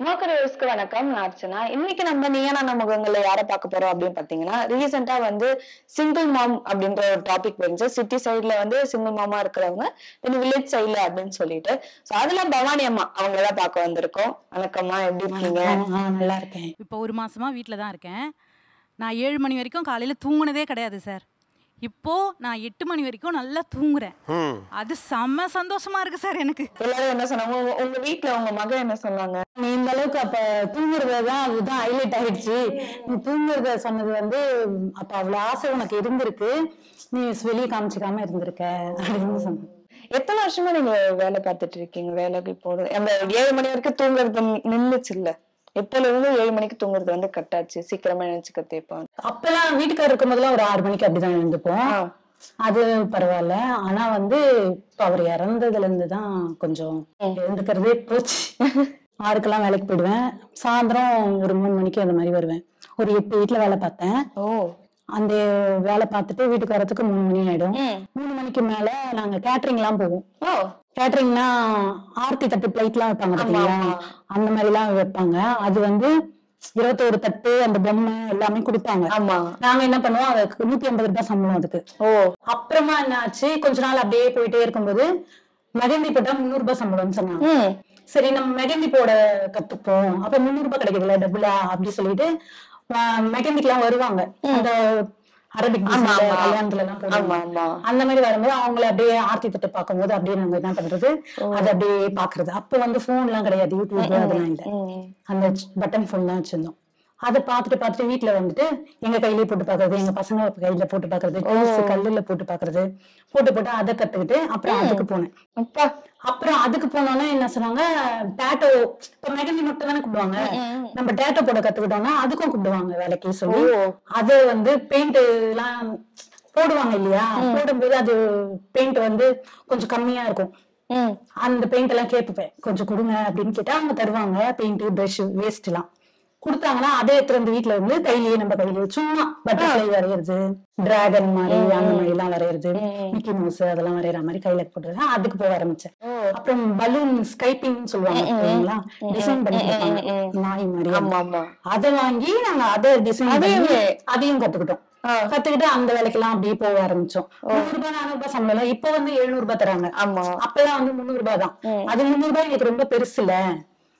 மோக்கரிவர்ஸ்க்கு வணக்கம். நான் அர்ச்சனா. இன்னைக்கு நம்ம நீயா நானா முகங்கள்ல யார பார்க்க போறோம் அப்படின்னு பாத்தீங்கன்னா, ரீசென்ட்டா வந்து சிங்கிள் மாம் அப்படின்ற ஒரு டாபிக் வந்துச்சு. சிட்டி சைடுல வந்து சிங்கிள் மாமா இருக்கிறவங்க, தென் வில்லேஜ் சைடுல அப்படின்னு சொல்லிட்டு. சோ அதுல பவானி அம்மா அவங்கள தான் பார்க்க வந்திருக்கோம். வணக்கம்மா, எப்படி இருக்கீங்க? நல்லா இருக்கேன். இப்போ 1 மாசமா வீட்ல தான் இருக்கேன். நான் 7 மணி வரைக்கும் காலையில தூங்குனதே கிடையாது சார். இப்போ நான் 8 மணி வரைக்கும் நல்லா தூங்குறேன். அது செம்ம சந்தோஷமா இருக்கு சார் எனக்கு. எல்லாரும் என்ன சொன்னாங்க? உங்க வீட்ல உங்க மகன் என்ன சொன்னாங்க? நீ இந்த அளவுக்கு அப்ப தூங்குறதுதான் அதுதான் ஹைலைட் ஆயிடுச்சு. நீ தூங்குறத சொன்னது வந்து அப்ப அவ்வளவு ஆசை உனக்கு இருந்திருக்கு, நீ வெளியே காமிச்சிக்காம இருந்திருக்க அப்படின்னு சொன்ன. எத்தனை வருஷமா நீங்க வேலை பார்த்துட்டு இருக்கீங்க? வேலைக்கு போறது அந்த 7 மணி வரைக்கும் தூங்குறது நின்னுச்சு இல்ல? எப்பல இருந்து 7 மணிக்கு தூங்குறது வந்து கட்டாச்சு? சீக்கிரமா நினைச்சுக்க தேப்பான். அப்பெல்லாம் வீட்டுக்காரர் இருக்கும் போதெல்லாம் ஒரு 6 மணிக்கு அப்படிதான் எழுந்துப்போம். அது பரவாயில்ல. ஆனா வந்து இப்ப அவர் இறந்ததுல இருந்துதான் கொஞ்சம் எழுந்துக்கிறதே போச்சு. 6க்கெல்லாம் வேலைக்கு போயிடுவேன். சாயந்தரம் ஒரு 3 மணிக்கு அந்த மாதிரி வருவேன். ஒரு 8 வீட்டுல வேலை பார்த்தேன். அந்த வேலை பார்த்துட்டு வீட்டுக்கு வரதுக்கு 3 மணி ஆயிடும். 3 மணிக்கு மேல நாங்க கேட்டரிங் எல்லாம் போவோம். கேட்டரிங்னா ஆர்த்தி தட்டு பிளேட் எல்லாம் வைப்பாங்க பாத்தீங்களா, அந்த மாதிரி எல்லாம் வைப்பாங்க. அது வந்து 21 தட்டு அந்த பொம்மை எல்லாமே கொடுப்பாங்க. நாங்க என்ன பண்ணுவோம், அதுக்கு 150 ரூபாய் சம்பளம் அதுக்கு. அப்புறமா என்ன ஆச்சு, கொஞ்ச நாள் அப்படியே போயிட்டே இருக்கும்போது மெகந்தி போட்டா 300 ரூபாய் சம்பளம்னு சொன்னாங்க. சரி நம்ம மெகந்தி போட கத்துப்போம், அப்ப 300 ரூபாய் கிடைக்குதுல்ல டபுளா அப்படி சொல்லிட்டு மெகந்திக்கு எல்லாம் வருவாங்க. அந்த அரபிக் கல்யாணத்துல எல்லாம் போடுவாங்க. அந்த மாதிரி வரும்போது அவங்கள அப்படியே ஆர்த்தி தட்டு பார்க்கும் போது அப்படியே நாங்க என்ன பண்றது, அதை அப்படியே பாக்குறது. அப்ப வந்து போன் எல்லாம் கிடையாது, யூடியூப் அதெல்லாம் இல்ல, அந்த பட்டன் போன் தான் வச்சிருந்தோம். அதை பார்த்துட்டு வீட்டுல வந்துட்டு எங்க கையிலேயே போட்டு பாக்குறது, எங்க பசங்க கையில போட்டு பாக்குறது, கல்லுல போட்டு பாக்குறது, போட்டு அதை கத்துக்கிட்டு அப்புறம் அதுக்கு போனேன். அப்புறம் அதுக்கு போனோம்னா என்ன சொன்னாங்க, டேட்டோ இப்ப மெகந்தி மட்டும் தானே கூப்பிடுவாங்க, நம்ம டேட்டோ போட கத்துக்கிட்டோம்னா அதுக்கும் கூப்பிடுவாங்க வேலைக்கு சொல்லி. அது வந்து பெயிண்ட் எல்லாம் போடுவாங்க இல்லையா, போடும்போது அது பெயிண்ட் வந்து கொஞ்சம் கம்மியா இருக்கும். அந்த பெயிண்ட் எல்லாம் கேட்பேன், கொஞ்சம் கொடுங்க அப்படின்னு கேட்டா அவங்க தருவாங்க. பெயிண்ட் பிரஷ் வேஸ்ட் எல்லாம் கொடுத்தாங்கன்னா அதே எடுத்துட்டு வந்து வீட்டுல இருந்து கையிலேயே நம்ம கையிலேயே சும்மா பட்டர்ஃப்ளை வரையிறது, டிராகன் மாதிரி அந்த மாதிரி எல்லாம் வரையிறது, மிக்கி மவுஸ் அதெல்லாம் வரைகிற மாதிரி கையில போட்டுறது. அதுக்கு போக ஆரம்பிச்சேன். அப்புறம் பலூன் ஸ்கைப்பிங் சொல்லுவாங்க, டிசைன் பண்ணி நாய் மாதிரி, அதை வாங்கி நாங்க அதை டிசைன் அதையும் கத்துக்கிட்டோம். கத்துக்கிட்டு அந்த வேலைக்கு எல்லாம் அப்படியே போக ஆரம்பிச்சோம். 300 ரூபாய் 400 ரூபாய் சம்பளம். இப்ப வந்து 700 ரூபாய் தராங்க. அப்பெல்லாம் வந்து 300 ரூபாய் தான். அது 300 ரூபாய் எனக்கு ரொம்ப பெருசு இல்ல,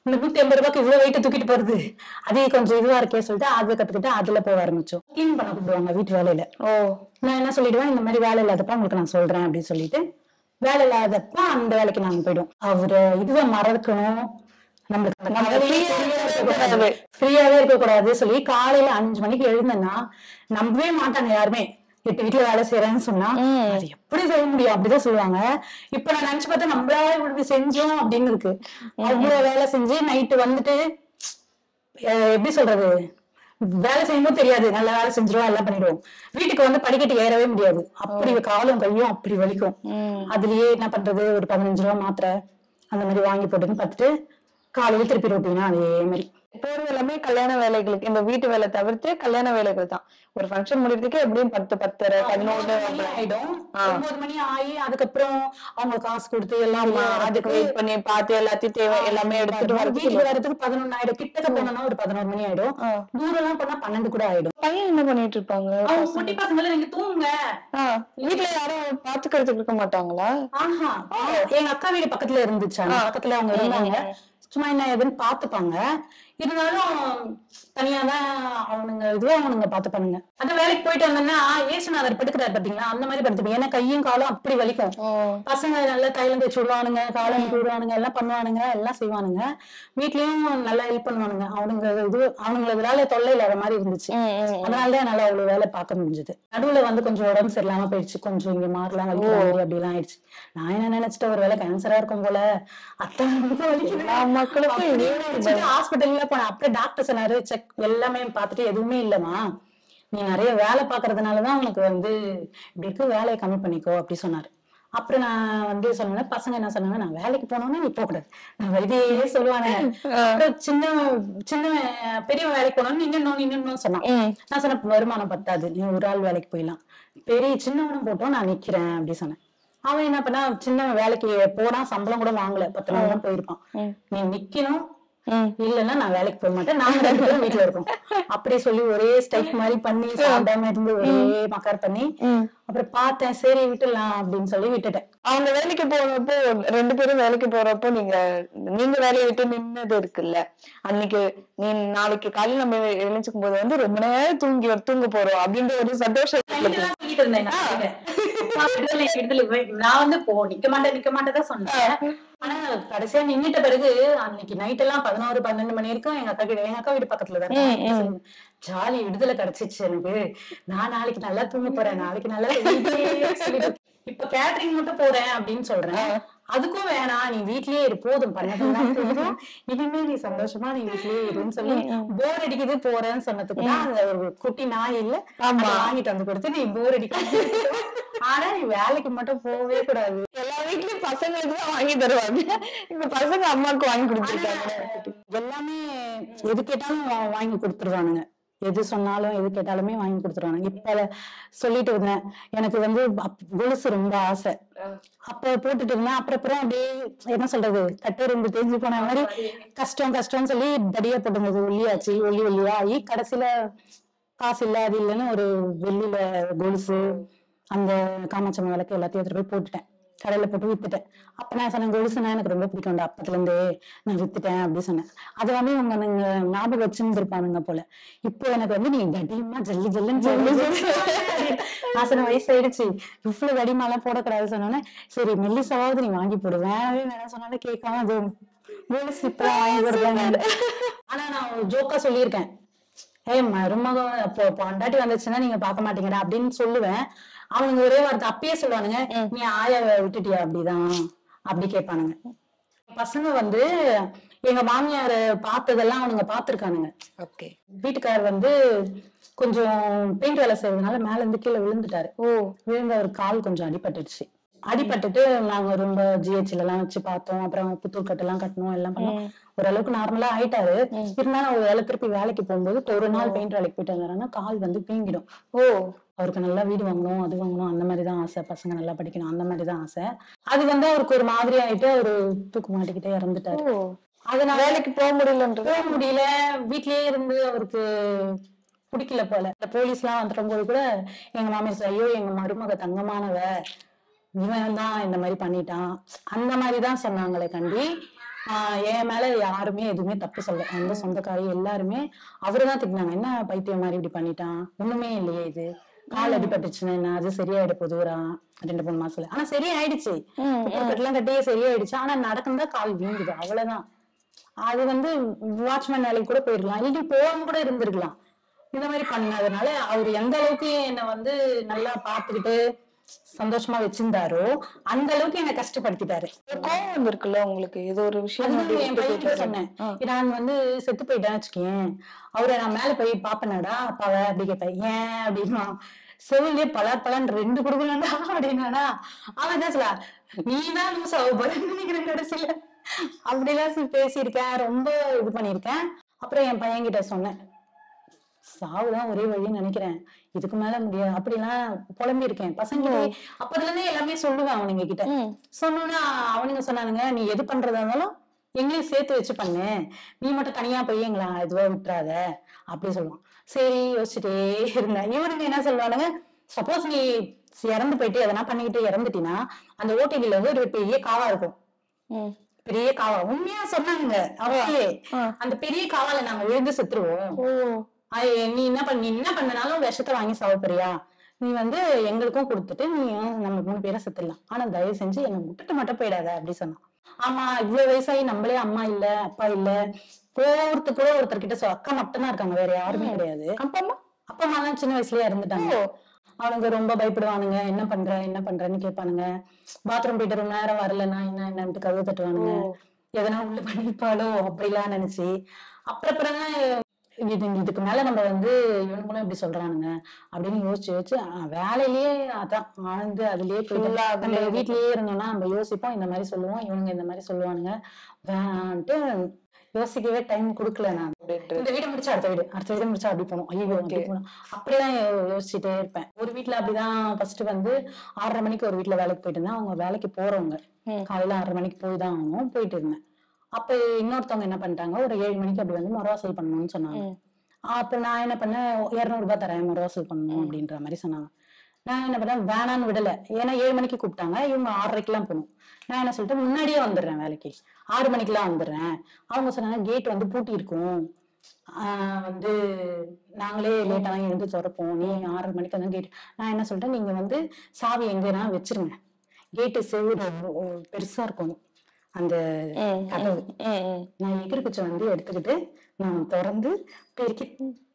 இந்த 150 ரூபாய்க்கு இவ்வளவு வெயிட்ட தூக்கிட்டு போறது, அதே கொஞ்சம் இதுவா இருக்கே சொல்லிட்டு அதை கத்துக்கிட்டு அதுல போக ஆரம்பிச்சோம். கிளீன் பண்ண கூப்பிடுவாங்க வீட்டு வேலையில. நான் என்ன சொல்லிடுவேன், இந்த மாதிரி வேலை இல்லாதப்ப உங்களுக்கு நான் சொல்றேன் அப்படின்னு சொல்லிட்டு, வேலை இல்லாதப்ப அந்த வேலைக்கு நாங்க போயிடுவோம். அவரு இதுவை மறக்கணும், நம்மளுக்கு ஃப்ரீயாவே இருக்க கூடாது சொல்லி காலையில 5 மணிக்கு எழுந்தேன்னா நம்பவே மாட்டாங்க யாருமே. 8 வீட்டுல வேலை செய்யறேன்னு சொன்னா அது எப்படி செய்ய முடியும் அப்படிதான் சொல்லுவாங்க. இப்ப நான் நினைச்சு பார்த்தா நம்மளா இப்படி செஞ்சோம் அப்படின்னு இருக்கு. அவ்வளவு வேலை செஞ்சு நைட்டு வந்துட்டு எப்படி சொல்றது, வேலை செய்யும்போது தெரியாது, நல்ல வேலை செஞ்சிருவோம், எல்லாம் பண்ணிடுவோம். வீட்டுக்கு வந்து படிக்கட்டு ஏறவே முடியாது, அப்படி காலும் கையும் அப்படி வலிக்கும். அதுலயே என்ன பண்றது, ஒரு 15 ரூபாய் மாத்திரை அந்த மாதிரி வாங்கி போட்டுன்னு பார்த்துட்டு காலையில திருப்பி ரொட்டீனா அதே மாதிரி. போறது எல்லாமே கல்யாண வேலைகளுக்கு, இந்த வீட்டு வேலை தவிர்த்து கல்யாண வேலைகள் தான். ஒரு ஃபங்க்ஷன் முடிக்கிறதுக்கு எப்படியும் 10, 10:30, 11 ஆயிடும். 9 மணி ஆகி அதுக்கப்புறம் அவங்க காசு கொடுத்து எல்லாம் அதுக்கு வெயிட் பண்ணி பார்த்து எல்லாத்தையும் தேவை எல்லாமே எடுத்துட்டு வீட்டுக்கு வரதுக்கு 11 ஆயிடும். கிட்டக்க போனோம்னா ஒரு 11 மணி ஆயிடும். தூரம் எல்லாம் போனா 12 கூட ஆயிடும். பையன் என்ன பண்ணிட்டு இருப்பாங்க? குட்டி பசங்கள நீங்க தூங்குங்க, வீட்டுல யாரும் பாத்துக்கிறதுக்கு இருக்க மாட்டாங்களா? எங்க அக்கா வீடு பக்கத்துல இருந்துச்சு, பக்கத்துல அவங்க இருந்தாங்க. சும்மா என்ன ஏதுன்னு பாத்துப்பாங்க. இருந்தாலும் தனியாதான் அவனுங்க இதுவே அவனுங்க பாத்துப்பானுங்க. அந்த வேலைக்கு போயிட்டு வந்தோம்னா ஏசுநாதர் படுக்கிறாரு பாத்தீங்களா, அந்த மாதிரி படுத்துப்பேன். ஏன்னா கையும் காலும் அப்படி வலிக்கும். பசங்க நல்லா தைலம் தேய்ச்சி விடுவானுங்க, காலம் விடுவானுங்க, எல்லாம் பண்ணுவானுங்க, எல்லாம் செய்வானுங்க. வீட்லயும் நல்லா ஹெல்ப் பண்ணுவானுங்க. அவனுங்க இது அவனுங்களுக்கு வேலை தொல்லை இல்லாத மாதிரி இருந்துச்சு. அதனாலதான் நல்லா அவ்வளவு வேலை பார்க்க முடிஞ்சது. நடுவுல வந்து கொஞ்சம் உடம்பு சரியில்லாம போயிடுச்சு, கொஞ்சம் இங்க மாறலாம் வலிக்கிற மாதிரி அப்படி எல்லாம் ஆயிடுச்சு. நான் என்ன நினைச்சிட்டு ஒரு வேலை கேன்சரா இருக்கும் போல, ஹாஸ்பிட்டல்ல போனேன். அப்புறம் டாக்டர் சொன்னாரு, செக் எல்லாமே பார்த்துட்டு எதுவுமே இல்லம்மா, நீ நிறைய வேலை பாக்குறதுனாலதான் உனக்கு வந்து இப்படி இருக்கு, வேலையை கம்மி பண்ணிக்கோ அப்படி சொன்னாரு. அப்புறம் நான் வந்து சொன்னேன், பசங்க என்ன சொன்னாங்க, நான் வேலைக்கு போனோம்னா நீ போக கூடாது, நான் இதே சொல்லுவானே. அப்புறம் சின்ன பெரிய வேலைக்கு போனோம்னு இன்னும் சொன்னான். நான் சொன்னேன், வருமானம் பத்தாது, நீ ஒரு ஆள் வேலைக்கு போயிடலாம், சின்னவனும் போட்டோம் நான் நிக்கிறேன் அப்படி சொன்னேன். அவன் என்ன பண்ணா, சின்ன வேலைக்கு போனா சம்பளம் கூட வாங்கல, 10 நாள் தான் போயிருப்பான். நீ நிக்கணும், இல்லன்னா நான் வேலைக்கு போக மாட்டேன், நாங்க 2 பேரும் வீட்டுல இருக்கோம் அப்படி சொல்லி ஒரே ஸ்டைக் மாதிரி பண்ணி சாப்பிடாம இருந்து ஒரே மக்கார் பண்ணி அப்புறம் பார்த்தேன் சரி விட்டுடலாம் அப்படின்னு சொல்லி விட்டுட்டேன். அவங்க வேலைக்கு போறப்போ 2 பேரும் வேலைக்கு போறப்போ நீங்க வேலையை விட்டு நின்னது இருக்குல்ல, அன்னைக்கு நீ நாளைக்கு காலையில நம்ம எழுந்துக்கும் போது வந்து ரொம்ப நேரம் தூங்க போறோம் அப்படின்ற ஒரு சந்தோஷம் நான் வந்து நிக்க மாட்டேன் தான் சொன்னேன். ஆனா கடைசியா நின்னுட்ட பிறகு அன்னைக்கு நைட் எல்லாம் 11-12 மணி வரைக்கும் எங்க அக்கா வீடு பக்கத்துலதான் ஜாலி விடுதலை கிடைச்சிச்சு எனக்கு. நான் நாளைக்கு நல்லா தூங்க போறேன், நாளைக்கு நல்லா இப்ப கேட்டரிங் மட்டும் போறேன் அப்படின்னு சொல்றேன். அதுக்கும் வேணாம், நீ வீட்லயே இரு, போதும் பண்ணதெல்லாம் போதும், இனிமே நீ சந்தோஷமா நீ வீட்லயே இருன்னு சொல்லி போர் அடிக்குது போறேன்னு சொன்னதுக்குதான் அந்த ஒரு குட்டி நாய் இல்ல வாங்கிட்டு வந்து கொடுத்து நீ போர் அடிக்க ஆனா நீ வேலைக்கு மட்டும் போகவே கூடாது. எல்லா வீட்லயும் பசங்களுக்கு தான் வாங்கி தருவாங்க, இப்ப பசங்க அம்மாவுக்கு வாங்கி கொடுத்துருக்காங்க. எல்லாமே எது கேட்டாலும் வாங்கி கொடுத்துருவானுங்க, எது சொன்னாலும் எது கேட்டாலுமே வாங்கி கொடுத்துருவாங்க. இப்ப சொல்லிட்டு இருந்தேன் எனக்கு வந்து கொலுசு ரொம்ப ஆசை, அப்ப போட்டுட்டு இருந்தேன். அப்புறம் அப்படியே என்ன சொல்றது கட்டெரும்பு தேஞ்சு போன மாதிரி கஷ்டம் சொல்லி தடியா போட்டுருந்தது, ஒல்லியா ஆகி கடைசியில காசு இல்ல அது இல்லைன்னு ஒரு வெள்ளியில கொலுசு அந்த காமாட்சம் விளக்கு எல்லாத்தையும் எடுத்துட்டு போய் போட்டுட்டேன், கடையில போட்டு வித்துட்டேன். அப்ப நான் சொன்னேன் கொலுசுனா எனக்கு ரொம்ப பிடிக்கும்டா, அப்பத்துல இருந்தே நான் வித்துட்டேன் அப்படி சொன்னேன். அது வந்து இவங்க நீங்க ஞாபகம் வச்சுருப்பானுங்க போல. இப்போ எனக்கு வந்து நீ தடியமா ஜல்லுன்னு ஆசன வயசாயிடுச்சு, இவ்வளவு தடிமாலாம் போடக்கூடாது சொன்னோன்னே சரி மெல்லிசாவது நீ வாங்கி போடு, வேணாம் சொன்னாலும் கேட்காம அது கொலுசு இப்பதான் வாங்கி கொடுத்தாங்க. ஆனா நான் ஜோக்கா சொல்லியிருக்கேன், மருமக பொண்டாட்டி வந்துச்சுன்னா நீங்க பாக்க மாட்டீங்கடா அப்படின்னு சொல்லுவேன். அவனுங்க ஒரே வார்த்தை அப்பயே சொல்லுவானுங்க, நீ ஆயாவை விட்டுட்டியா அப்படிதான் அப்படி கேட்பானுங்க. பசங்க வந்து எங்க மாமியார பார்த்ததெல்லாம் அவனுங்க பாத்துருக்கானுங்க. வீட்டுக்காரர் வந்து கொஞ்சம் பெயிண்ட் வேலை செய்யறதுனால மேல இருந்து கீழே விழுந்துட்டாரு. விழுந்த ஒரு கால் கொஞ்சம் அடிபட்டுட்டு நாங்க ரொம்ப ஜிஹெச்ல எல்லாம் வச்சு பார்த்தோம், அப்புறம் புத்தூர் கட்டெல்லாம் கட்டணும், எல்லாம் பண்ணோம். ஓரளவுக்கு நார்மலா ஆயிட்டாரு. இருந்தாலும் ஒரு வேலை திருப்பி வேலைக்கு போகும்போது ஒரு நாள் பெயிண்ட் வேலைக்கு போயிட்டு வந்தாருன்னா கால் வந்து வீங்கிடும். அவருக்கு நல்லா வீடு வாங்கணும், அது வாங்கணும், அந்த மாதிரிதான் ஆசை, பசங்க நல்லா படிக்கணும், அந்த மாதிரிதான் ஆசை. அது வந்து அவருக்கு ஒரு மாதிரி ஆயிட்டு அவரு தூக்கு மாட்டிக்கிட்டே இறந்துட்டாரு. அதனால வேலைக்கு போக முடியல, வீட்லயே இருந்து அவருக்கு பிடிக்கல போல. இந்த போலீஸ் எல்லாம் வந்துடும் போது கூட எங்க மாமியார் ஐயோ எங்க மருமக தங்கமானவ, இவன் தான் இந்த மாதிரி பண்ணிட்டான் அந்த மாதிரிதான் சொன்னாங்களே கண்டி என் மேல யாருமே எதுவுமே தப்பு சொல்ல. அந்த சொந்தக்காரி எல்லாருமே அவருதான் திட்டினாங்க, என்ன பைத்தியம் மாதிரி இப்படி பண்ணிட்டான், ஒண்ணுமே இல்லையே, இது கால் அடிபட்டுச்சுன்னா என்ன, அது சரியாயிட போதுரா 2-3 மாசத்துல. ஆனா சரியாயிடுச்சு, கட்டெல்லாம் கட்டியே சரியாயிடுச்சு. ஆனா நடக்கும்தான் கால் வீங்குது, அவ்வளவுதான். அது வந்து வாட்ச்மேன் வேலைக்கு கூட போயிருக்கலாம், இல்லாட்டி போகாம கூட இருந்திருக்கலாம். இந்த மாதிரி பண்ணதுனால அவரு எந்த அளவுக்கு என்னை வந்து நல்லா பாத்துக்கிட்டு சந்தோஷமா வச்சிருந்தாரோ அந்த அளவுக்கு என்ன கஷ்டப்படுத்திட்டாரு. கோவம் வந்திருக்குல்ல உங்களுக்கு, இது ஒரு விஷயம். என் பையன்கிட்ட சொன்னேன், நான் வந்து செத்து போயிட்டேன்னு வச்சுக்கேன், அவரை நான் மேல போய் பாப்பேனாடா அப்பாவை அப்படி கேட்பேன். ஏன் அப்படின்னா செவிலியே பலான் 2 கொடுக்கலாம்டா அப்படின்னாடா. அவன் தான் சொல்ல நீதான் லூஸ் ஆக போறேன்னு நினைக்கிறேன் கடைசியில அப்படிலாம் பேசியிருக்கேன், ரொம்ப இது பண்ணிருக்கேன். அப்புறம் என் பையன்கிட்ட சொன்னேன், சாவுதான் ஒரே வழின்னு நினைக்கிறேன், இதுக்கு மேல முடியாது அப்படிலாம் புலம்பி இருக்கேன் பசங்க. அப்பதுல இருந்தே எல்லாமே சொல்லுவேன் அவனுங்க கிட்ட. சொன்னோன்னா அவனுங்க சொன்னானுங்க, நீ எது பண்றதா இருந்தாலும் எங்களையும் சேர்த்து வச்சு பண்ணு, நீ மட்டும் தனியா போய் எங்களை இதுவா விட்டுறாத அப்படி சொல்லுவான். சரி யோசிச்சுட்டே இருந்தேன். இவனுங்க என்ன சொல்லுவானுங்க, சப்போஸ் நீ இறந்து போயிட்டு எதனா பண்ணிக்கிட்டு இறந்துட்டீங்கன்னா அந்த ஓடிடில வந்து ஒரு பெரிய காவா இருக்கும், பெரிய காவா. உண்மையா சொன்னாங்க அவரையே, அந்த பெரிய காவால நாங்க விழுந்து செத்துருவோம், நீ என்ன பண்ணனாலும் விஷத்தை வாங்கி சாப்பிடுறியா, நீ வந்து எங்களுக்கும் கொடுத்துட்டு நீ நம்ம 3 பேரை செத்துடலாம், ஆனா தயவு செஞ்சு என்னை விட்டுட்டு மட்டும் போயிடாத அப்படி சொன்னான். ஆமா இவ்வளவு வயசாகி நம்மளே அம்மா இல்ல அப்பா இல்ல, போறதுக்குள்ள ஒருத்தர்கிட்ட அக்கா மட்டும்தான் இருக்காங்க, வேற யாருமே கிடையாது. அப்பா அம்மா எல்லாம் சின்ன வயசுலயே இறந்துட்டாங்க. அவனுங்க ரொம்ப பயப்படுவானுங்க, என்ன பண்றன்னு கேட்பானுங்க. பாத்ரூம் போயிட்டு ரொம்ப நேரம் வரலன்னா என்னன்ட்டு கதவு தட்டுவானுங்க, எதனா உள்ள பண்ணிருப்பாளோ அப்படிலாம் நினைச்சு. அப்புறம் இதுக்கு மேல நம்ம வந்து இவனுங்களும் இப்படி சொல்றானுங்க அப்படின்னு யோசிச்சு வேலையிலேயே அதான் ஆழ்ந்து அதுலயே போயிட்டு நம்ம வீட்லயே இருந்தோம்னா நம்ம யோசிப்போம், இந்த மாதிரி சொல்லுவோம், இவனுங்க இந்த மாதிரி சொல்லுவானுங்க, வேன்ட்டு யோசிக்கவே டைம் கொடுக்கல. நான் இந்த வீடு முடிச்சா அடுத்த வீடு முடிச்சா அப்படி போனோம், ஐயோ அப்படி போனோம், அப்படிதான் யோசிச்சுட்டே இருப்பேன். ஒரு வீட்டுல அப்படிதான் ஃபர்ஸ்ட் வந்து 6:30 மணிக்கு ஒரு வீட்டுல வேலைக்கு போயிட்டு இருந்தேன். அவங்க வேலைக்கு போறவங்க காலையில 6:30 மணிக்கு போய் தான் ஆகணும், போயிட்டு இருந்தேன். அப்ப இன்னொருத்தவங்க என்ன பண்ணிட்டாங்க, ஒரு 7 மணிக்கு அப்படி வந்து மறுவாசல் பண்ணணும்னு சொன்னாங்க. அப்ப நான் என்ன பண்ணேன், 200 ரூபாய் தரேன் மறுவாசல் பண்ணணும் அப்படின்ற மாதிரி சொன்னாங்க. நான் என்ன பண்ணேன், வேணான்னு விடல. ஏன்னா 7 மணிக்கு கூப்பிட்டாங்க, இவங்க 6:30க்கெல்லாம் போகணும். நான் என்ன சொல்லிட்டு முன்னாடியே வந்துடுறேன் வேலைக்கு, 6 மணிக்கெல்லாம் வந்துடுறேன். அவங்க சொன்னாங்க கேட் வந்து பூட்டி இருக்கும், வந்து நாங்களே லேட்டாக எழுந்து திறப்போம், நீ 6:30 மணிக்கு வந்து கேட். நான் என்ன சொல்லிட்டேன், நீங்க வந்து சாவி எங்கன்னா வச்சிருங்க, கேட்டு செவ்வறு பெருசா இருக்கும் அந்த கதவு. நான் எகிரி வந்து எடுத்துக்கிட்டு நான் திறந்து பெருக்கி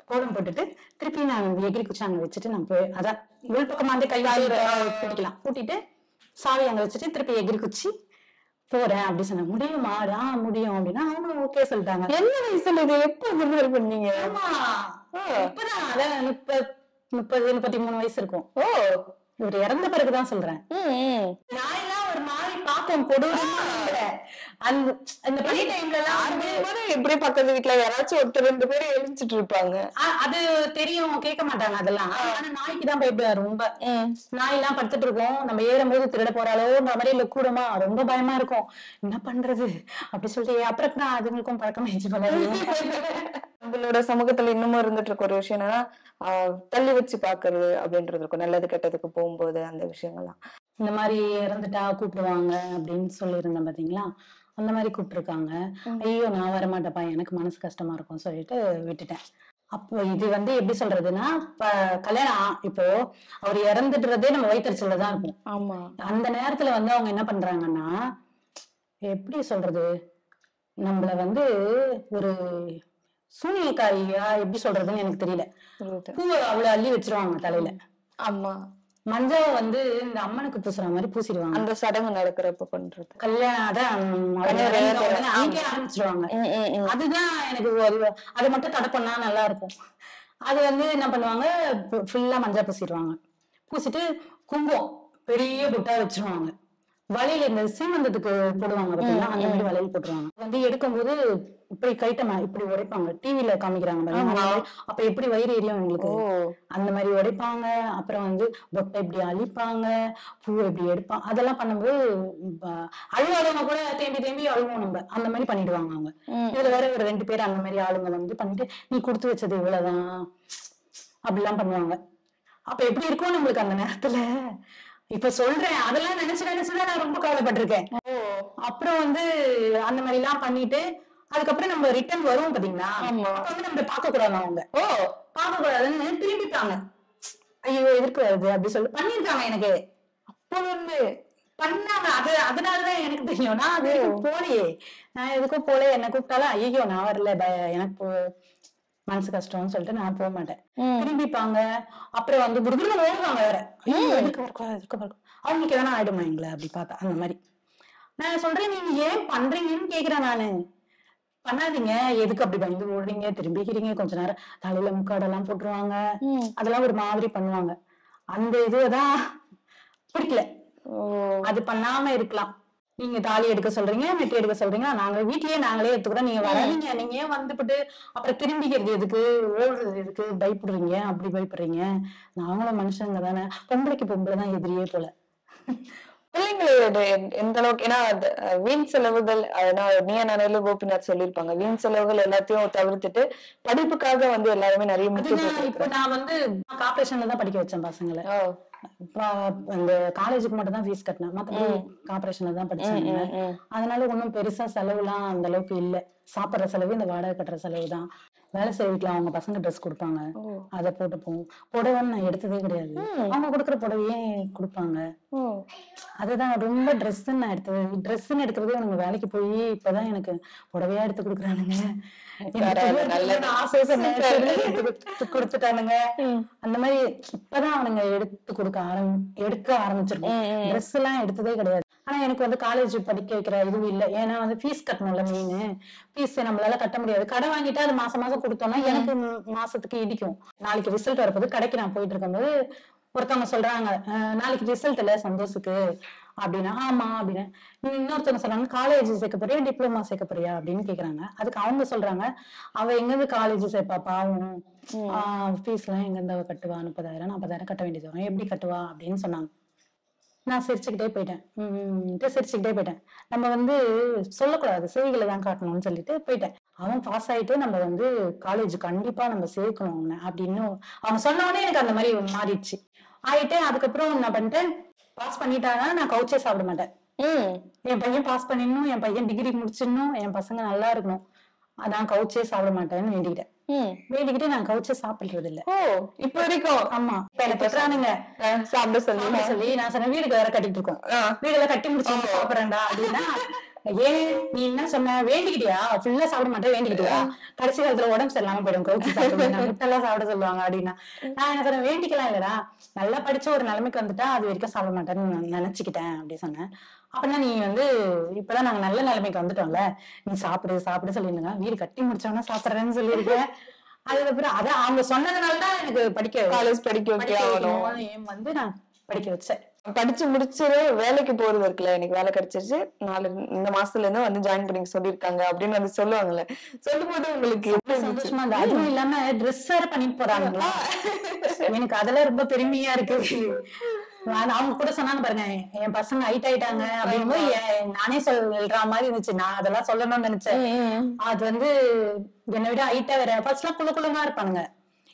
கோலம் போட்டுட்டு திருப்பி நான் எகிரி குச்சி அங்க வச்சுட்டு நான் போய் அதான் உள் பக்கமா வந்து கையாளிக்கலாம் பூட்டிட்டு சாவி அங்க வச்சுட்டு திருப்பி எகிரி குச்சி போறேன் அப்படி சொன்ன. முடியுமா? முடியும் அப்படின்னா அவங்களும் ஓகே சொல்லிட்டாங்க. என்ன வயசுல இது எப்ப பண்ணீங்க? ஆமா இப்பதான் அதான் 33 வயசு இருக்கும். இவர் இறந்த பிறகுதான் சொல்றேன். நான் எல்லாம் ஒரு மாதிரி பாப்போம் கொடூரமா. அந்த பனி டைம்ல எல்லாம் எப்படி பக்கத்து வீட்டுல யாராச்சும் ஒருத்தர் 2 பேர் எழுச்சிட்டு இருப்பாங்க, அது தெரியும், கேட்க மாட்டாங்க அதெல்லாம். ஆனா நாய்க்கு தான் பயப்படுவாரு ரொம்ப. நாய் எல்லாம் படுத்துட்டு இருக்கோம், நம்ம ஏறும்போது திருட போறாளோன்ற மாதிரி கூடமா ரொம்ப பயமா இருக்கும். என்ன பண்றது அப்படி சொல்லிட்டு அப்புறம் தான் அதுங்களுக்கும் பழக்கமாயிடுச்சு போல. நம்மளோட சமூகத்துல இன்னமும் இருந்துட்டு இருக்க ஒரு விஷயம் என்னன்னா தள்ளி வச்சு பாக்குறது அப்படின்றது இருக்கும், நல்லது கெட்டதுக்கு போகும்போது அந்த விஷயங்கள்லாம். இந்த மாதிரி இறந்துட்டா கூப்பிடுவாங்க அப்படின்னு சொல்லியிருந்தேன் பாத்தீங்களா, அந்த மாதிரி கூப்பிட்டுருக்காங்க. ஐயோ நான் வரமாட்டேப்பா, எனக்கு மனசு கஷ்டமா இருக்கும் சொல்லிட்டு விட்டுட்டேன். அப்போ இது வந்து எப்படி சொல்றதுன்னா, கல்யாணம் இப்போ அவர் இறந்துடுறதே நம்ம வயிற்றுச்சல்தான் இருக்கும். ஆமா, அந்த நேரத்துல வந்து அவங்க என்ன பண்றாங்கன்னா, எப்படி சொல்றது, நம்மள வந்து ஒரு சூனியக்காரியா எப்படி சொல்றதுன்னு எனக்கு தெரியல, பூவை அவ்வளவு அள்ளி வச்சிருவாங்க தலையில. ஆமா, மஞ்சள் வந்து இந்த அம்மனுக்கு பூசுற மாதிரி பூசிடுவாங்க. அந்த சடங்கு நடக்கிறப்ப பண்றது கல்யாணம் அன்னைக்கே ஆரம்பிச்சிருவாங்க. அதுதான் எனக்கு அதை மட்டும் தடை பண்ணா நல்லா இருக்கும். அது வந்து என்ன பண்ணுவாங்க, ஃபுல்லா மஞ்சள் பூசிடுவாங்க. பூசிட்டு குங்குமம் பெரிய புட்டா வச்சிருவாங்க. வளையல் இந்த சீமந்தத்துக்கு போடுவாங்க பாத்தீங்கன்னா, அந்த மாதிரி வளையல் போட்டுருவாங்க. வந்து எடுக்கும்போது இப்படி கைட்டமா இப்படி உடைப்பாங்க, டிவில காமிக்கிறாங்க. அப்ப எப்படி வயிறு எரியும் எங்களுக்கு, அந்த மாதிரி உடைப்பாங்க. அப்புறம் வந்து பொட்டை இப்படி அழிப்பாங்க, பூ இப்படி எடுப்பாங்க. அதெல்லாம் பண்ணும்போது அழுவாதவங்க கூட தேம்பி தேம்பி அழுவோம் நம்ம, அந்த மாதிரி பண்ணிடுவாங்க அவங்க. இதுல வேற ஒரு 2 பேர் அந்த மாதிரி ஆளுங்க வந்து பண்ணிட்டு, நீ கொடுத்து வச்சது இவ்வளவுதான் அப்படிலாம் பண்ணுவாங்க. அப்ப எப்படி இருக்கும் நம்மளுக்கு அந்த நேரத்துல. இப்ப சொல்றேன், அதெல்லாம் நினைச்சுதான் நான் ரொம்ப கவலைப்பட்டிருக்கேன். அப்புறம் வந்து அந்த மாதிரி எல்லாம் பண்ணிட்டு அதுக்கப்புறம் நம்ம ரிட்டர்ன் வருவோம் பாத்தீங்களா, அப்ப வந்து நம்ம பார்க்க கூடாது. அவங்க பார்க்க கூடாதுன்னு திரும்பிட்டாங்க. ஐயோ எதிர்க்கு வருது அப்படி சொல்லி பண்ணிருக்காங்க. எனக்கு அப்போ வந்து பண்ணாங்க. அதனாலதான் எனக்கு தெரியும், நான் அது போலையே, நான் எதுக்கும் போல. என்ன கூப்பிட்டாலும் ஐயோ நான் வரல, எனக்கு மனசு கஷ்டம்னு சொல்லிட்டு நான் போக மாட்டேன். திரும்பிப்பாங்க. அப்புறம் வந்து குடுகுடுன்னு ஓடுவாங்க வேற. அவங்களுக்கு எதனா ஆயிடுமா எங்களை அப்படி பார்த்தா. அந்த மாதிரி நான் சொல்றேன், நீங்க ஏன் பண்றீங்கன்னு கேக்குறேன் நானு. பண்ணாதீங்க, எதுக்கு அப்படி பயந்து ஓடுறீங்க, திரும்பிக்கிறீங்க. கொஞ்ச நேரம் தலையில முக்காடெல்லாம் போட்டுருவாங்க, அதெல்லாம் ஒரு மாதிரி பண்ணுவாங்க. அந்த இதுதான் பிடிக்கல. அது பண்ணாம இருக்கலாம். நீங்க தாலி எடுக்க சொல்றீங்க, மெட்டி எடுக்க சொல்றீங்க, நாங்க வீட்லயே நாங்களே எடுத்துக்கிறோம், நீங்க வராதீங்க. நீங்க ஏன் வந்துட்டு அப்புறம் திரும்பிக்கிறது எதுக்கு, ஓடுறது எதுக்கு, பயப்படுறீங்க, அப்படி பயப்படுறீங்க. நாங்களும் மனுஷங்க தானே, பொம்பளைக்கு பொம்பளை தான் எதிரியே போல. பிள்ளைங்களோட எந்த அளவுக்கு, ஏன்னா வீண் செலவுகள், நீயா நானே கோபிநாத் சொல்லியிருப்பாங்க, வீண் செலவுகள் எல்லாத்தையும் தவிர்த்துட்டு படிப்புக்காக வந்து எல்லாருமே நிறைய முக்கியத்துவம். இப்ப நான் வந்து கார்பரேஷன்ல தான் படிக்க வச்சேன் பசங்களை. இந்த காலேஜுக்கு மட்டும் தான் ஃபீஸ் கட்டினேன், மத்தபடி கார்பரேஷன்ல தான் படிச்சாங்க. அதனால ஒன்னும் பெருசா செலவுலாம் அந்த அளவுக்கு இல்ல. சாப்பிடுற செலவு, இந்த வாடகை கட்டுற செலவு தான். வேலை செய்விக்கலாம், அவங்க பசங்க ட்ரெஸ் கொடுப்பாங்க, அதை போட்டுப்போம். புடவைன்னு நான் எடுத்ததே கிடையாது, அவங்க கொடுக்குற புடவையே கொடுப்பாங்க. அதுதான் ரொம்ப ட்ரெஸ்ன்னு நான் எடுத்தது. ட்ரெஸ்ன்னு எடுக்கிறதே எனக்கு வேலைக்கு போய் இப்பதான் எனக்கு புடவையா எடுத்து கொடுக்குறானுங்க. கொடுத்துட்டானுங்க. அந்த மாதிரி இப்பதான் அவனுங்க எடுக்க ஆரம்பிச்சிருக்கோம். ட்ரெஸ் எல்லாம் எடுத்ததே கிடையாது. ஆனா எனக்கு வந்து காலேஜ் படிக்க வைக்கிற இதுவும் இல்லை. ஏன்னா வந்து ஃபீஸ் கட்டணும்ல, மெயின் ஃபீஸ் நம்மளால கட்ட முடியாது. கடை வாங்கிட்டு அது மாசம் மாசம் கொடுத்தோம்னா எனக்கு மாசத்துக்கு இடிக்கும். நாளைக்கு ரிசல்ட் வரப்போது, கடைக்கு நான் போயிட்டு இருக்கும்போது ஒருத்தவங்க சொல்றாங்க, நாளைக்கு ரிசல்ட் இல்ல சந்தோஷுக்கு அப்படின்னா. ஆமா அப்படின்னு. இன்னொருத்தவங்க சொல்றாங்க, காலேஜ் சேர்க்க போறியா, டிப்ளமா சேர்க்க போறியா அப்படின்னு கேக்குறாங்க. அதுக்கு அவங்க சொல்றாங்க, அவ எங்கிருந்து காலேஜ் சேர்ப்பா, பாவம், ஃபீஸ் எல்லாம் எங்கிருந்து அவ கட்டுவா, 30,000 40,000 கட்ட வேண்டியது வரும், எப்படி கட்டுவா அப்படின்னு சொன்னாங்க. நான் சிரிச்சுக்கிட்டே போயிட்டேன். சிரிச்சுக்கிட்டே போயிட்டேன். நம்ம வந்து சொல்லக்கூடாது, செய்திகளை தான் காட்டணும்னு சொல்லிட்டு போயிட்டேன். அவன் பாஸ் ஆயிட்டு நம்ம வந்து காலேஜ் கண்டிப்பா நம்ம சேர்க்கணும் அவனை அப்படின்னு அவங்க சொன்ன உடனே எனக்கு அந்த மாதிரி மாறிடுச்சு. ஆயிட்டு அதுக்கப்புறம் என்ன பண்ணிட்டேன், பாஸ் பண்ணிட்டானா நான் கவுச்சே சாப்பிட மாட்டேன். என் பையன் பாஸ் பண்ணிடணும், என் பையன் டிகிரி முடிச்சிடணும், என் பசங்க நல்லா இருக்கணும், அதான் கவுச்சே சாப்பிட மாட்டேன்னு வேண்டிக்கிட்டேன். வேண்டிக்கிட்டு நான் கவுச்சே சாப்பிடுறது இல்ல இப்ப வரைக்கும். ஆமா, இப்ப என்ன பெற்றானுங்க சாப்பிட சொல்லி நான் சொன்ன வீடுக்கு வேற கட்டிட்டு இருக்கோம், வீடெல்லாம் கட்டி முடிச்சு சாப்பிடுறேன்டா அப்படின்னா, ஏன் நீ என்ன சொன்ன, வேண்டிக்கிட்டியா ஃபுல்லா சாப்பிட மாட்டேன் வேண்டிக்கிட்டியா, கடைசி காலத்துல உடம்பு சரியில்லாம போயிடும் கவுச்சி சாப்பிடுவேன் முட்டெல்லாம் சாப்பிட சொல்லுவாங்க அப்படின்னா, நான் என்ன சொன்னேன், வேண்டிக்கலாம் இல்லடா, நல்லா படிச்ச ஒரு நிலைமைக்கு வந்துட்டா அது வரைக்கும் சாப்பிட மாட்டேன்னு நினைச்சுக்கிட்டேன் அப்படி சொன்னேன். அப்படின்னா நீ வந்து இப்பதான் நாங்க நல்ல நிலைமைக்கு வந்துட்டோம்ல, நீ சாப்பிடு சொல்லிருந்தேங்க, வீடு கட்டி முடிச்சோன்னா சாப்பிடுறேன்னு சொல்லியிருக்கேன். அதுக்கப்புறம் அதான் அவங்க சொன்னதுனாலதான் எனக்கு காலேஜ் படிக்க வந்து நான் படிக்க வச்சேன். படிச்சு முடிச்சிரு வேலைக்கு போறது இருக்குல்ல, எனக்கு வேலை கிடைச்சிருச்சு, இந்த மாசத்துல இருந்து வந்து ஜாயின் பண்ணி சொல்லிருக்காங்க அப்படின்னு வந்து சொல்லுவாங்கல்ல, சொல்லும் போது உங்களுக்கு சந்தோஷமா இருந்தா, அதுவும் இல்லாம ட்ரெஸ் வேற பண்ணிட்டு போறாங்களா, எனக்கு அதெல்லாம் ரொம்ப பெருமையா இருக்கு. அவங்க கூட சொன்னாங்க பாருங்க, என் பசங்க ஹைட் ஆயிட்டாங்க அப்படிங்கும்போது நானே சொல்ற மாதிரி இருந்துச்சு. நான் அதெல்லாம் சொல்லணும்னு நினைச்சேன். அது வந்து என்னை விட ஹைட்டா வேற, ஃபர்ஸ்ட் எல்லாம் குள்ள இருப்பானுங்க,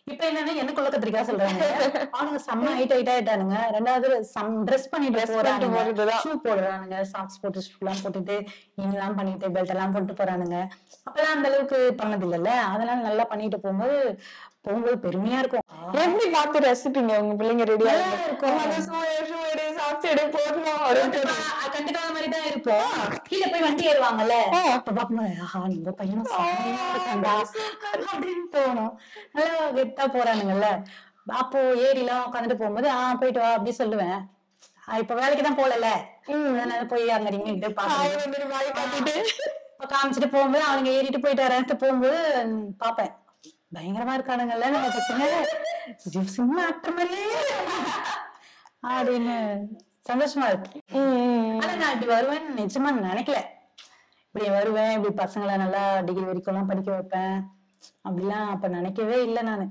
இப்ப என்னன்னா என்ன குள்ள கத்திரிக்கா சொல்றாங்க, அவனுங்க செம்ம ஹைட் ஆயிட்டானுங்க. ரெண்டாவது ட்ரெஸ் பண்ணிட்டு போறானுங்க, ஷூ போடுறானுங்க, சாக்ஸ் போட்டு ஷூ எல்லாம் போட்டுட்டு இன்லாம் பண்ணிட்டு பெல்ட் எல்லாம் போட்டு போறானுங்க. அப்பெல்லாம் அந்த அளவுக்கு பண்ணது இல்லைல்ல, அதெல்லாம் நல்லா பண்ணிட்டு போகும்போது பெருமையா இருக்கும். எப்படி பார்த்து ரசிப்பீங்க உங்க பிள்ளைங்க ரெடியா இருக்கும், கண்டிப்பா அந்த மாதிரிதான் இருப்போம். கீழே போய் வண்டி ஏறுவாங்கல்ல, அப்ப பாக்கும்போது நம்ம பையனும் அப்படின்னு தோணும். நல்லா கெத்தா போறானுங்கல்ல, அப்போ ஏறிலாம் உட்காந்துட்டு போகும்போது போயிட்டு வா அப்படி சொல்லுவேன். இப்ப வேலைக்குதான் போகல, அதனால போய் அங்க நின்னுட்டு காமிச்சிட்டு போகும்போது அவனுங்க ஏறிட்டு போயிட்டு வரேன்ட்டு போகும்போது பாப்பேன், பயங்கரமா இருக்கானுங்கல்ல நம்ம பசங்க, சினிமா ஆக்டர் மாதிரியே அப்படின்னு சந்தோஷமா இருக்கு. ஆனா நான் இப்படி வருவேன்னு நிஜமா நினைக்கல. இப்படி வருவேன், இப்படி பசங்களை நல்லா டிகிரி வரைக்கும் எல்லாம் படிக்க வைப்பேன் அப்படிலாம் அப்ப நினைக்கவே இல்லை நானு.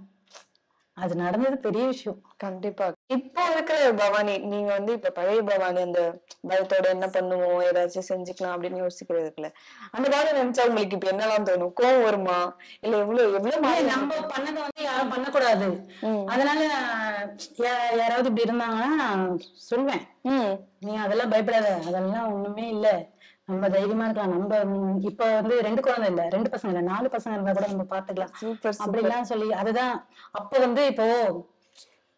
அது நடந்தது பெரிய விஷயம். கண்டிப்பா. இப்போ இருக்கிற பவானி, நீங்க வந்து இப்ப பழைய பவானி அந்த பயத்தோட என்ன பண்ணுவோம், ஏதாச்சும் செஞ்சுக்கலாம் அப்படின்னு யோசிக்கிறது இருக்குல்ல, அந்த மாதிரி நினைச்சா உங்களுக்கு இப்ப என்னெல்லாம் தோணும்? கோவம் வருமா, இல்ல எவ்வளவு நம்ம பண்ணதை வந்து யாரும் பண்ணக்கூடாது, அதனால யாராவது இப்படி இருந்தாங்கன்னா நான் சொல்லுவேன், நீ அதெல்லாம் பயப்படாத, அதெல்லாம் ஒண்ணுமே இல்ல, நம்ம தைரியமா இருக்கலாம், நம்ம இப்ப வந்து 2 குழந்தை இல்ல, 2 பசங்க இல்ல, 4 பசங்க இருந்தா கூட நம்ம பாத்துக்கலாம் அப்படிலாம் சொல்லி. அதுதான் அப்ப வந்து இப்போ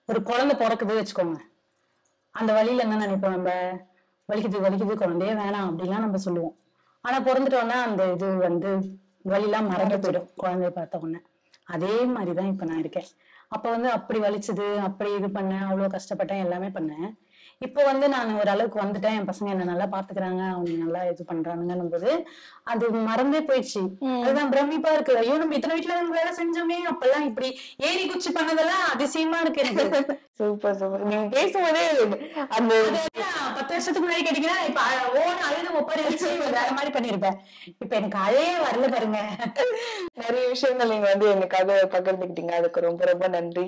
ஒரு குழந்தை பிறக்குது வச்சுக்கோங்க, அந்த வழியில என்ன நினைப்போம், நம்ம வலிக்குது குழந்தையே வேணாம் அப்படிலாம் நம்ம சொல்லுவோம். ஆனா பிறந்துட்டோம்னா அந்த இது வந்து வலிலாம் மறந்து போயிடும் குழந்தைய பார்த்த உடனே. அதே மாதிரிதான் இப்ப நான் இருக்கேன். அப்ப வந்து அப்படி வலிச்சது, அப்படி இது பண்ணேன், அவ்வளவு கஷ்டப்பட்டேன், எல்லாமே பண்ணேன். இப்போ வந்து நான் ஒரு அளவுக்கு வந்துட்டேன், என் பசங்க என்ன நல்லா பாத்துக்கிறாங்க, அவங்க நல்லா இது பண்றாங்கன்னும் போது அது மறந்தே போயிடுச்சு. அதுதான் பிரமிப்பா இருக்கு, ஐயோ நம்ம இத்தனை வீட்டுல நம்ம வேலை செஞ்சோமே, அப்பெல்லாம் இப்படி ஏறி குச்சி பண்ணதெல்லாம் அதிசயமா இருக்கு எனக்கு. சூப்பர். நீங்க பேசும்போதே அந்த 10 வருஷத்துக்கு முன்னாடி கேட்டீங்கன்னா இப்ப அழுது ஒப்பாரி வச்சு வேற மாதிரி பண்ணிருப்பேன். இப்ப எனக்கு அழையே வரல பாருங்க. நிறைய விஷயங்கள் நீங்க வந்து எனக்காக பகிர்ந்துக்கிட்டீங்க, அதுக்கு ரொம்ப ரொம்ப நன்றி.